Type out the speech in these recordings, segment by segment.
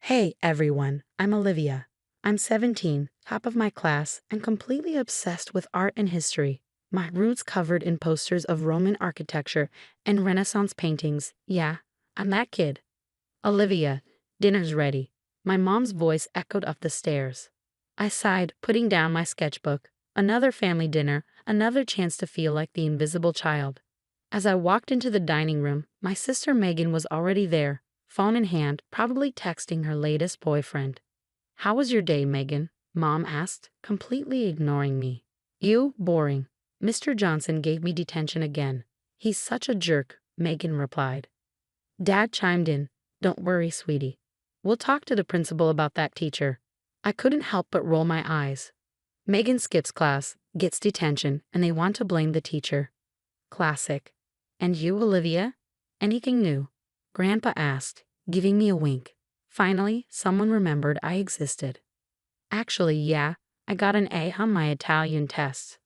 Hey everyone, I'm Olivia. I'm 17, top of my class, and completely obsessed with art and history. My room's covered in posters of Roman architecture and Renaissance paintings. Yeah, I'm that kid. Olivia, dinner's ready. My mom's voice echoed up the stairs. I sighed, putting down my sketchbook. Another family dinner, another chance to feel like the invisible child. As I walked into the dining room, my sister Megan was already there, phone in hand, probably texting her latest boyfriend. "How was your day, Megan?" Mom asked, completely ignoring me. "You, boring." Mr. Johnson gave me detention again. "He's such a jerk," Megan replied. Dad chimed in, "Don't worry, sweetie. We'll talk to the principal about that teacher." I couldn't help but roll my eyes. Megan skips class, gets detention, and they want to blame the teacher. Classic. "And you, Olivia? Anything new?" Grandpa asked, giving me a wink. Finally, someone remembered I existed. "Actually, yeah, I got an A on my Italian test."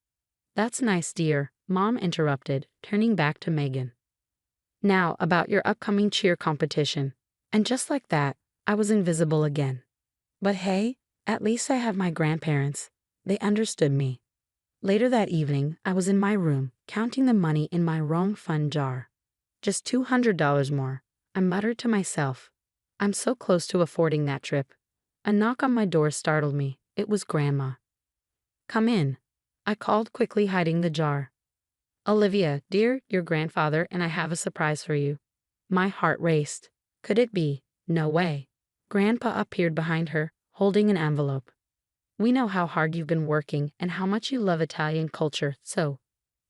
"That's nice, dear," Mom interrupted, turning back to Megan. "Now, about your upcoming cheer competition." And just like that, I was invisible again. But hey, at least I have my grandparents. They understood me. Later that evening, I was in my room, counting the money in my Rome fund jar. Just $200 more. I muttered to myself. I'm so close to affording that trip. A knock on my door startled me. It was Grandma. "Come in," I called, quickly hiding the jar. "Olivia, dear, your grandfather and I have a surprise for you." My heart raced. Could it be? No way. Grandpa appeared behind her, holding an envelope. "We know how hard you've been working and how much you love Italian culture, so."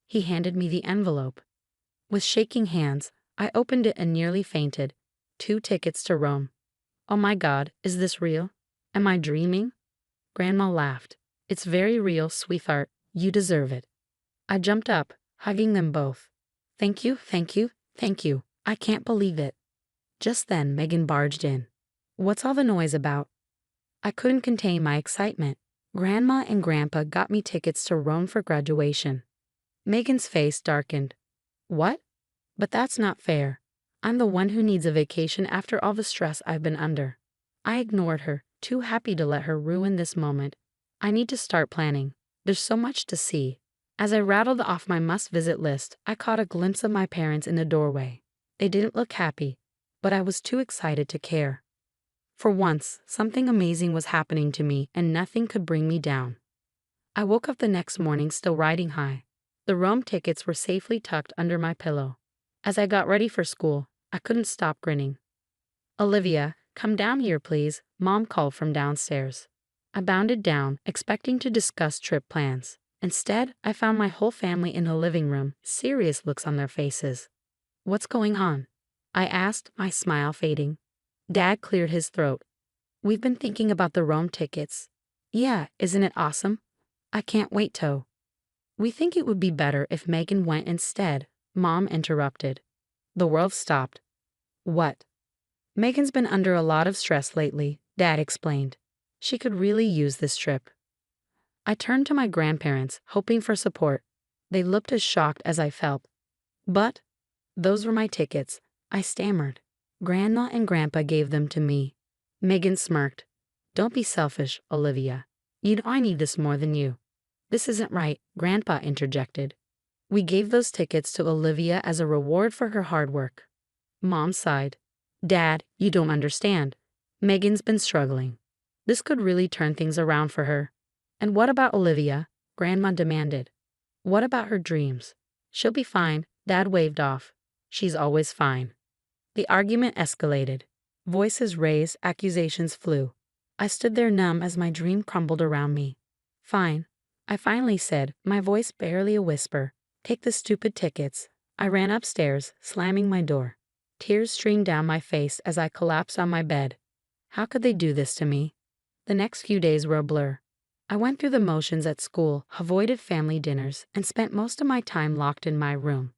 He handed me the envelope. With shaking hands, I opened it and nearly fainted. 2 tickets to Rome. "Oh my God, is this real? Am I dreaming?" Grandma laughed. "It's very real, sweetheart. You deserve it." I jumped up, hugging them both. "Thank you, thank you, thank you. I can't believe it." Just then, Megan barged in. "What's all the noise about?" I couldn't contain my excitement. Grandma and Grandpa got me tickets to Rome for graduation. Megan's face darkened. "What? But that's not fair. I'm the one who needs a vacation after all the stress I've been under." I ignored her, too happy to let her ruin this moment. "I need to start planning. There's so much to see." As I rattled off my must-visit list, I caught a glimpse of my parents in the doorway. They didn't look happy, but I was too excited to care. For once, something amazing was happening to me, and nothing could bring me down. I woke up the next morning still riding high. The Rome tickets were safely tucked under my pillow. As I got ready for school, I couldn't stop grinning. "Olivia, come down here, please," Mom called from downstairs. I bounded down, expecting to discuss trip plans. Instead, I found my whole family in the living room, serious looks on their faces. "What's going on?" I asked, my smile fading. Dad cleared his throat. "We've been thinking about the Rome tickets." "Yeah, isn't it awesome?" "I can't wait to." "We think it would be better if Megan went instead," Mom interrupted. The world stopped. "What?" "Megan's been under a lot of stress lately," Dad explained. "She could really use this trip." I turned to my grandparents, hoping for support. They looked as shocked as I felt. "But those were my tickets," I stammered. "Grandma and Grandpa gave them to me." Megan smirked. "Don't be selfish, Olivia. You know I need this more than you." "This isn't right," Grandpa interjected. "We gave those tickets to Olivia as a reward for her hard work." Mom sighed. "Dad, you don't understand. Megan's been struggling. This could really turn things around for her." "And what about Olivia?" Grandma demanded. "What about her dreams?" "She'll be fine," Dad waved off. "She's always fine." The argument escalated. Voices raised, accusations flew. I stood there numb as my dream crumbled around me. "Fine," I finally said, my voice barely a whisper. "Take the stupid tickets." I ran upstairs, slamming my door. Tears streamed down my face as I collapsed on my bed. How could they do this to me? The next few days were a blur. I went through the motions at school, avoided family dinners, and spent most of my time locked in my room.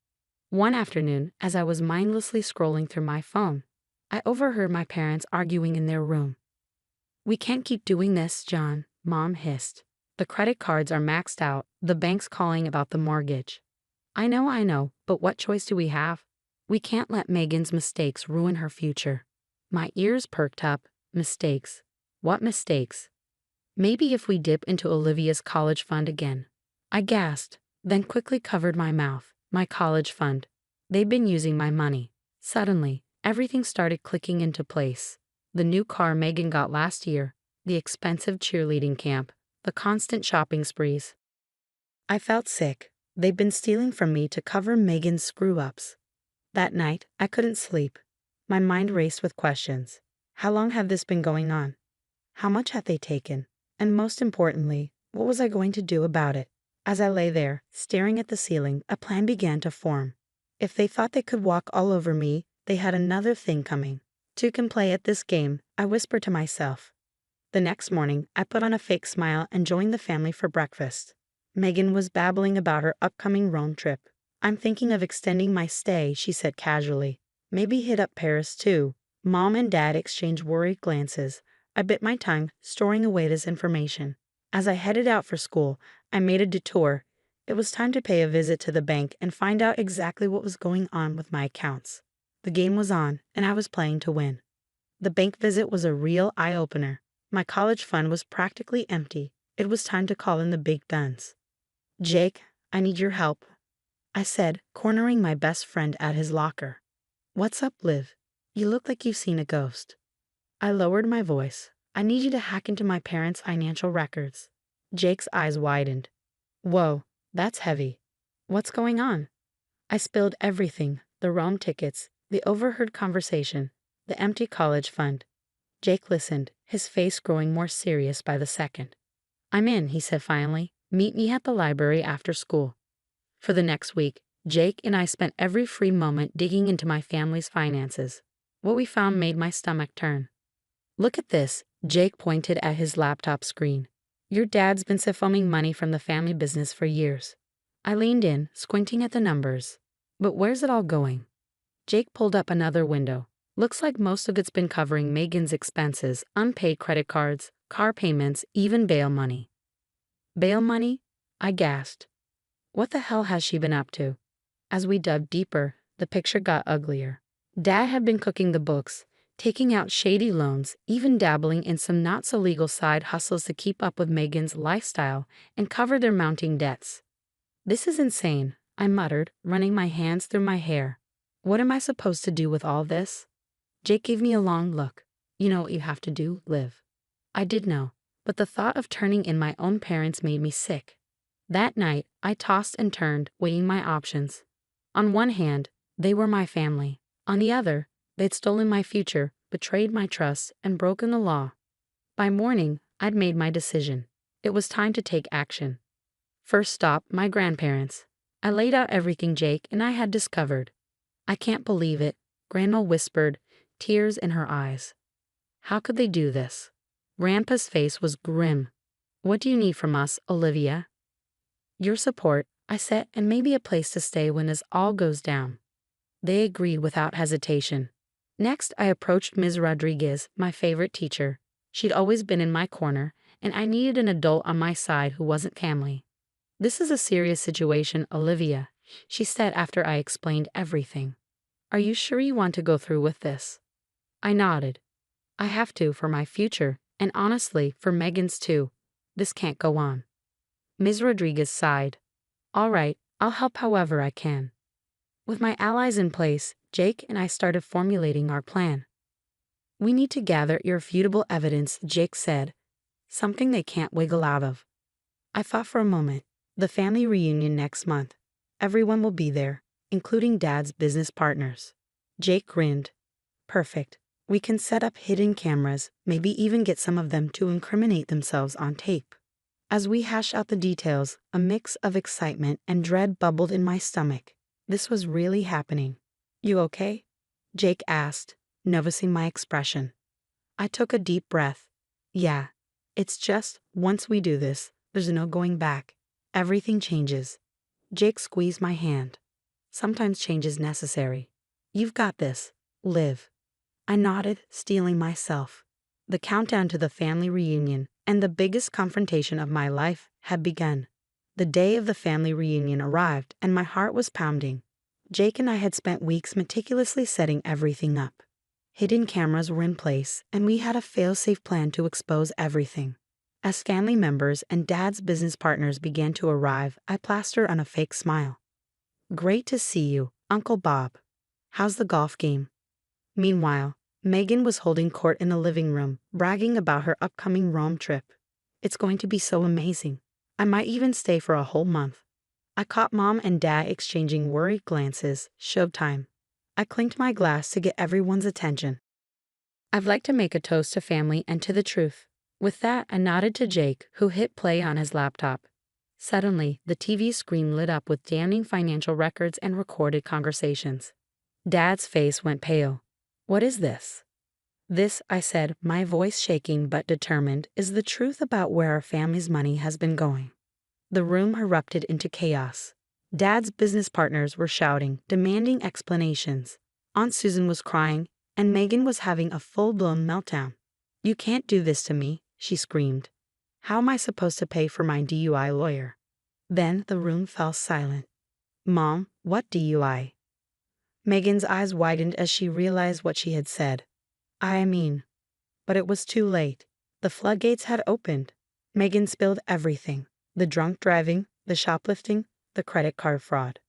One afternoon, as I was mindlessly scrolling through my phone, I overheard my parents arguing in their room. "We can't keep doing this, John," Mom hissed. "The credit cards are maxed out, the bank's calling about the mortgage." I know, but what choice do we have? We can't let Megan's mistakes ruin her future." My ears perked up. Mistakes. What mistakes? Maybe if we dip into Olivia's college fund again. I gasped, then quickly covered my mouth. My college fund. They've been using my money. Suddenly, everything started clicking into place. The new car Megan got last year, the expensive cheerleading camp, the constant shopping sprees. I felt sick. They'd been stealing from me to cover Megan's screw-ups. That night, I couldn't sleep. My mind raced with questions. How long had this been going on? How much had they taken? And most importantly, what was I going to do about it? As I lay there, staring at the ceiling, a plan began to form. If they thought they could walk all over me, they had another thing coming. Two can play at this game, I whispered to myself. The next morning, I put on a fake smile and joined the family for breakfast. Megan was babbling about her upcoming Rome trip. I'm thinking of extending my stay, she said casually. Maybe hit up Paris too. Mom and Dad exchanged worried glances. I bit my tongue, storing away this information. As I headed out for school, I made a detour. It was time to pay a visit to the bank and find out exactly what was going on with my accounts. The game was on, and I was playing to win. The bank visit was a real eye-opener. My college fund was practically empty. It was time to call in the big guns. Jake, I need your help, I said, cornering my best friend at his locker. What's up, Liv? You look like you've seen a ghost. I lowered my voice. I need you to hack into my parents' financial records. Jake's eyes widened. Whoa, that's heavy. What's going on? I spilled everything, the Rome tickets, the overheard conversation, the empty college fund. Jake listened, his face growing more serious by the second. I'm in, he said finally. Meet me at the library after school. For the next week, Jake and I spent every free moment digging into my family's finances. What we found made my stomach turn. Look at this, Jake pointed at his laptop screen. Your dad's been siphonning money from the family business for years. I leaned in, squinting at the numbers. But where's it all going? Jake pulled up another window. Looks like most of it's been covering Megan's expenses, unpaid credit cards, car payments, even bail money. Bail money? I gasped. What the hell has she been up to? As we dug deeper, the picture got uglier. Dad had been cooking the books, taking out shady loans, even dabbling in some not-so-legal side hustles to keep up with Megan's lifestyle and cover their mounting debts. This is insane, I muttered, running my hands through my hair. What am I supposed to do with all this? Jake gave me a long look. You know what you have to do, Liv. I did know, but the thought of turning in my own parents made me sick. That night, I tossed and turned, weighing my options. On one hand, they were my family. On the other, they'd stolen my future, betrayed my trust, and broken the law. By morning, I'd made my decision. It was time to take action. First stop, my grandparents. I laid out everything Jake and I had discovered. I can't believe it, Grandma whispered, tears in her eyes. How could they do this? Grandpa's face was grim. What do you need from us, Olivia? Your support, I said, and maybe a place to stay when this all goes down. They agreed without hesitation. Next, I approached Ms. Rodriguez, my favorite teacher. She'd always been in my corner, and I needed an adult on my side who wasn't family. This is a serious situation, Olivia, she said after I explained everything. Are you sure you want to go through with this? I nodded. I have to for my future, and honestly, for Megan's too. This can't go on. Ms. Rodriguez sighed. All right, I'll help however I can. With my allies in place, Jake and I started formulating our plan. We need to gather irrefutable evidence, Jake said. Something they can't wiggle out of. I thought for a moment. The family reunion next month. Everyone will be there, including Dad's business partners. Jake grinned. Perfect. We can set up hidden cameras, maybe even get some of them to incriminate themselves on tape. As we hashed out the details, a mix of excitement and dread bubbled in my stomach. This was really happening. You okay? Jake asked, noticing my expression. I took a deep breath. Yeah. It's just, once we do this, there's no going back. Everything changes. Jake squeezed my hand. Sometimes change is necessary. You've got this. Live. I nodded, steeling myself. The countdown to the family reunion and the biggest confrontation of my life had begun. The day of the family reunion arrived and my heart was pounding. Jake and I had spent weeks meticulously setting everything up. Hidden cameras were in place, and we had a fail-safe plan to expose everything. As family members and Dad's business partners began to arrive, I plastered on a fake smile. "Great to see you, Uncle Bob. How's the golf game?" Meanwhile, Megan was holding court in the living room, bragging about her upcoming Rome trip. "It's going to be so amazing. I might even stay for a whole month." I caught Mom and Dad exchanging worried glances. Showtime. I clinked my glass to get everyone's attention. "I'd like to make a toast to family and to the truth." With that, I nodded to Jake, who hit play on his laptop. Suddenly, the TV screen lit up with damning financial records and recorded conversations. Dad's face went pale. "What is this?" "This," I said, my voice shaking but determined, "is the truth about where our family's money has been going." The room erupted into chaos. Dad's business partners were shouting, demanding explanations. Aunt Susan was crying, and Megan was having a full-blown meltdown. "You can't do this to me," she screamed. "How am I supposed to pay for my DUI lawyer?" Then the room fell silent. "Mom, what DUI?" Megan's eyes widened as she realized what she had said. But it was too late. The floodgates had opened. Megan spilled everything: the drunk driving, the shoplifting, the credit card fraud.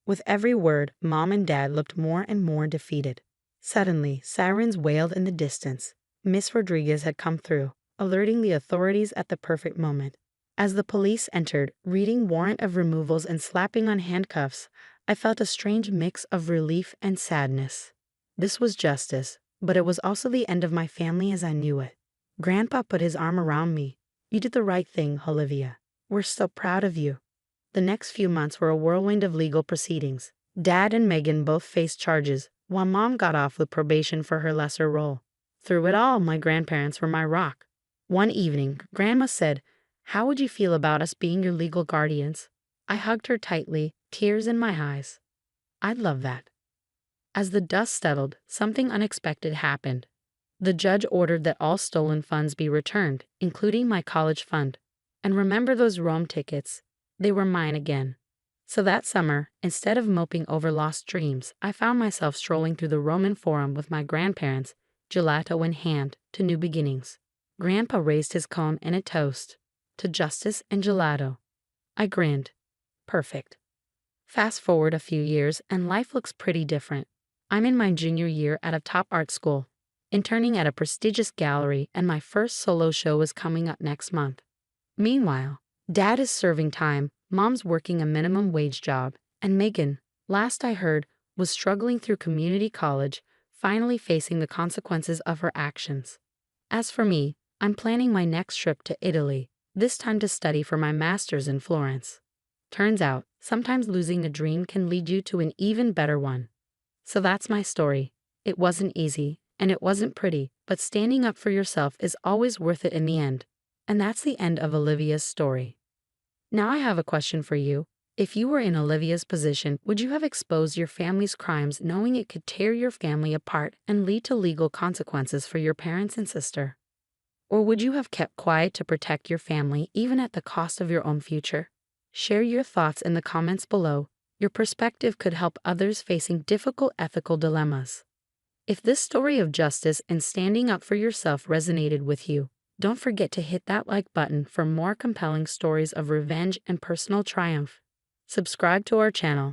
With every word, Mom and Dad looked more and more defeated. Suddenly, sirens wailed in the distance. Miss Rodriguez had come through, alerting the authorities at the perfect moment. As the police entered, reading warrant of removals and slapping on handcuffs, I felt a strange mix of relief and sadness. This was justice, but it was also the end of my family as I knew it. Grandpa put his arm around me. "You did the right thing, Olivia. We're so proud of you." The next few months were a whirlwind of legal proceedings. Dad and Megan both faced charges, while Mom got off with probation for her lesser role. Through it all, my grandparents were my rock. One evening, Grandma said, "How would you feel about us being your legal guardians?" I hugged her tightly, tears in my eyes. "I'd love that." As the dust settled, something unexpected happened. The judge ordered that all stolen funds be returned, including my college fund. And remember those Rome tickets? They were mine again. So that summer, instead of moping over lost dreams, I found myself strolling through the Roman Forum with my grandparents, gelato in hand, to new beginnings. Grandpa raised his comb in a toast. To justice and gelato. I grinned. Perfect. Fast forward a few years, and life looks pretty different. I'm in my junior year at a top art school, interning at a prestigious gallery, and my first solo show is coming up next month. Meanwhile, Dad is serving time, Mom's working a minimum wage job, and Megan, last I heard, was struggling through community college, finally facing the consequences of her actions. As for me, I'm planning my next trip to Italy, this time to study for my master's in Florence. Turns out, sometimes losing a dream can lead you to an even better one. So that's my story. It wasn't easy, and it wasn't pretty, but standing up for yourself is always worth it in the end. And that's the end of Olivia's story. Now I have a question for you. If you were in Olivia's position, would you have exposed your family's crimes knowing it could tear your family apart and lead to legal consequences for your parents and sister? Or would you have kept quiet to protect your family even at the cost of your own future? Share your thoughts in the comments below. Your perspective could help others facing difficult ethical dilemmas. If this story of justice and standing up for yourself resonated with you, don't forget to hit that like button for more compelling stories of revenge and personal triumph. Subscribe to our channel